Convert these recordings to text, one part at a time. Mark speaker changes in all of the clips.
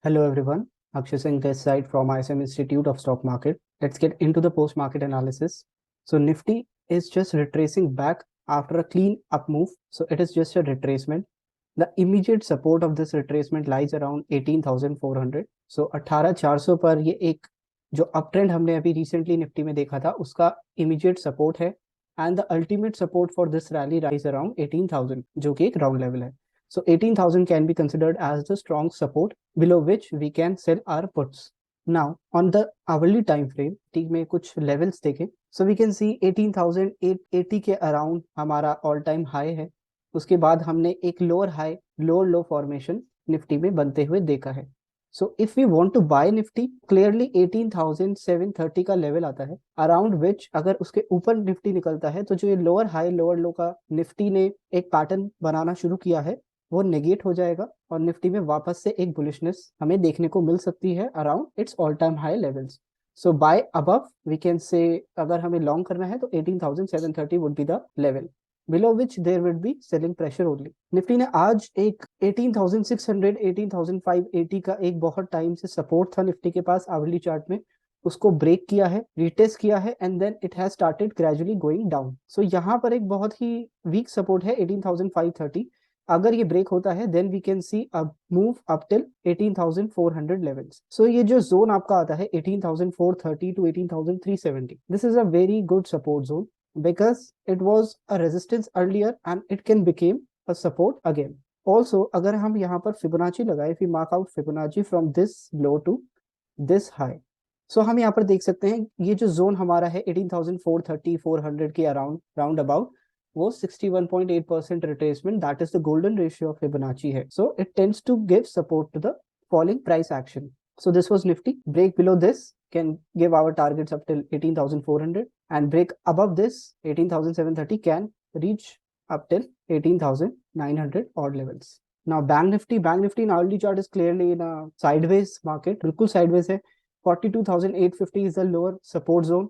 Speaker 1: Hello everyone, Akshay Singh this side from ISM Institute of Stock Market. Let's get into the post-market analysis. So Nifty is just retracing back after a clean up move. So it is just a retracement. The immediate support of this retracement lies around 18,400. So 18,400 पर ये एक जो up trend हमने अभी recently Nifty में देखा था उसका इमीडिएट सपोर्ट है and the ultimate support for this rally rise around 18,000 जो कि एक राउंड लेवल है. So 18,000 can be considered as the strong support below which we can sell our puts. Now on the hourly time frame ठीक में कुछ levels देखें. So we can see 18,880 के around हमारा ऑल टाइम हाई है. उसके बाद हमने एक lower high lower low formation Nifty में बनते हुए देखा है. So if we want to buy Nifty clearly 18,730 का लेवल आता है अराउंड विच अगर उसके ऊपर निफ्टी निकलता है तो जो ये लोअर हाई लोअर लो का निफ्टी ने एक पैटर्न बनाना शुरू किया है वो नेगेट हो जाएगा और निफ्टी में वापस से एक बुलिशनेस हमें देखने को मिल सकती है around its all time high levels. So buy above we can say अगर हमें लॉन्ग करना है तो 18,730 would be the level below which there would be selling pressure only. निफ्टी ने आज एक 18,600 18,580 का एक बहुत टाइम से सपोर्ट था निफ्टी के पास आवरली चार्ट में उसको ब्रेक किया है रिटेस्ट किया है and then it has started gradually going down. So यहाँ पर एक बहुत ही वीक सपोर्ट है 18,530. अगर ये ब्रेक होता है then we can see a move up till 18,400 levels. So ये जो जोन आपका आता है 18,430 to 18,370 this is a very good support zone because it was a resistance earlier and it can become a support again. Also अगर हम यहाँ पर Fibonacci लगाए if we mark out Fibonacci from this low to this high. So हम यहाँ पर देख सकते हैं ये जो जोन हमारा है 18,430 400 के अराउंड राउंड अबाउट वो 61.8% retracement that is the golden ratio of Fibonacci है. So it tends to give support to the falling price action. So this was Nifty. Break below this can give our targets up till 18,400 and break above this 18,730 can reach up till 18,900 odd levels. Now Bank Nifty in hourly chart is clearly in a sideways market. बिल्कुल sideways है. 42,850 is the lower support zone.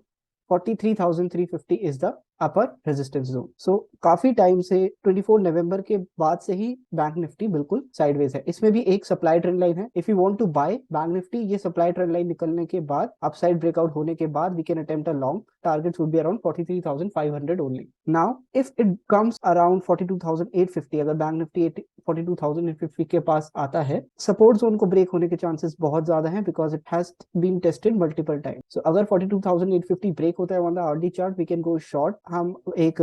Speaker 1: 43,350 is the upper resistance zone. So काफी time से 24 नवंबर के बाद से ही bank Nifty बिल्कुल साइडवेज है. इसमें भी एक सप्लाई ट्रेंड लाइन है. If you want to buy bank Nifty ये सप्लाई ट्रेंड लाइन निकलने के बाद अपसाइड ब्रेकआउट होने के बाद we can attempt a long. Targets would be around 43,500 only. Now if it comes around 42,850 अगर बैंक निफ्टी 42,850 के पास आता है सपोर्ट जोन को ब्रेक होने के चांसेस बहुत ज्यादा हैं because it has been tested multiple time. So अगर 42,850 ब्रेक होता है on the RD chart we can go short. हम एक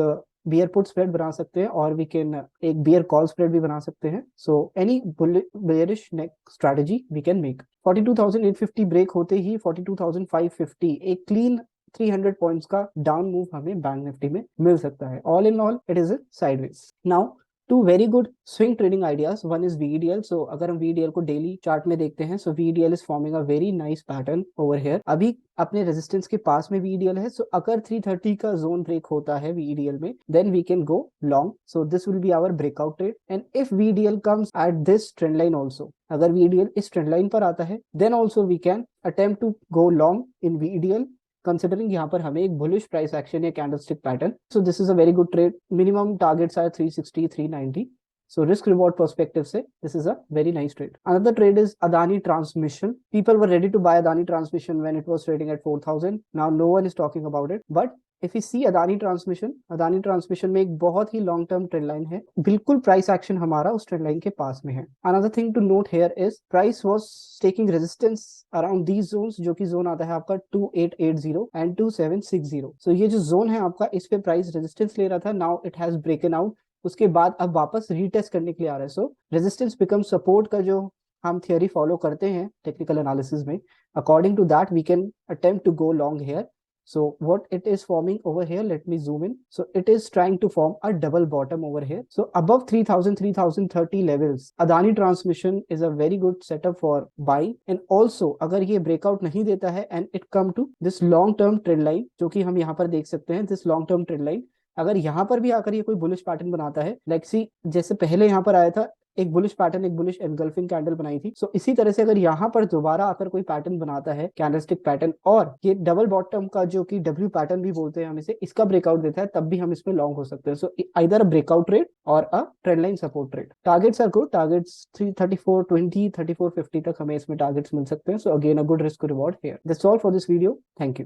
Speaker 1: बियर पुट स्प्रेड बना सकते हैं और वी कैन एक बियर कॉल स्प्रेड भी बना सकते हैं. So any bearish strategy we can make. 42,850 break होते ही 42,550 एक क्लीन 300 पॉइंट्स का डाउन मूव हमें बैंक निफ्टी में मिल सकता है. All in all it is a sideways. Now two very good swing trading ideas. One is VEDL. सो अगर हम VEDL को डेली चार्ट में देखते हैं so VEDL is forming a very nice pattern over here. अभी अपने रेजिस्टेंस के पास में VEDL है. सो अगर 330 का जोन ब्रेक होता है VEDL में then we can go long. So this will be our breakout trade and if VEDL comes at this trend line also अगर VEDL इस ट्रेंड लाइन पर आता है then also we can attempt to go long in VEDL considering यहाँ पर हमें एक bullish price action या candlestick pattern. So this is a very good trade. Minimum targets are 360 390. So risk reward perspective से this is a very nice trade. Another trade is Adani Transmission. People were ready to buy Adani Transmission when it was trading at 4,000. Now no one is talking about it. But if you see Adani Transmission में एक बहुत ही long term trend line है. बिल्कुल price action हमारा उस trend line के पास में है. Another thing to note here is price was taking resistance around these zones जो कि zone आता है आपका 2880 and 2760. So ये जो zone है आपका इस पे price resistance ले रहा था. Now it has broken out. उसके बाद अब वापस रीटेस्ट करने के लिए आ रहा है. सो रेजिस्टेंस बिकम सपोर्ट का जो हम थियोरी फॉलो करते हैं टेक्निकल एनालिसिस में according to that we can attempt to go long here. So what it is forming over here let me zoom in. So it is trying to form a double bottom over here. So above 3,000 3,030 levels Adani transmission is a very good setup for buying. And also अगर ये breakout नहीं देता है and it come to this long term trend line जो कि हम यहाँ पर देख सकते हैं this long term trend line अगर यहाँ पर भी आकर ये कोई बुलिश पैटर्न बनाता है लाइक सी जैसे पहले यहाँ पर आया था एक बुलिश पैटर्न, एक बुलिश एनगल्फिंग कैंडल बनाई थी। सो इसी तरह से अगर यहाँ पर दोबारा आकर कोई पैटर्न बनाता है, कैंडलस्टिक पैटर्न, और ये डबल बॉटम का जो कि डब्ल्यू पैटर्न भी बोलते हैं हम इसे, इसका ब्रेकआउट देता है, तब भी हम इसमें लॉन्ग हो सकते हैं। So either a breakout trade or a trend line support trade. Targets are good, targets 334.20, 34.50 तक हमें इसमें टारगेट्स मिल सकते हैं। So again a good risk reward here. That's all for this video, thank you.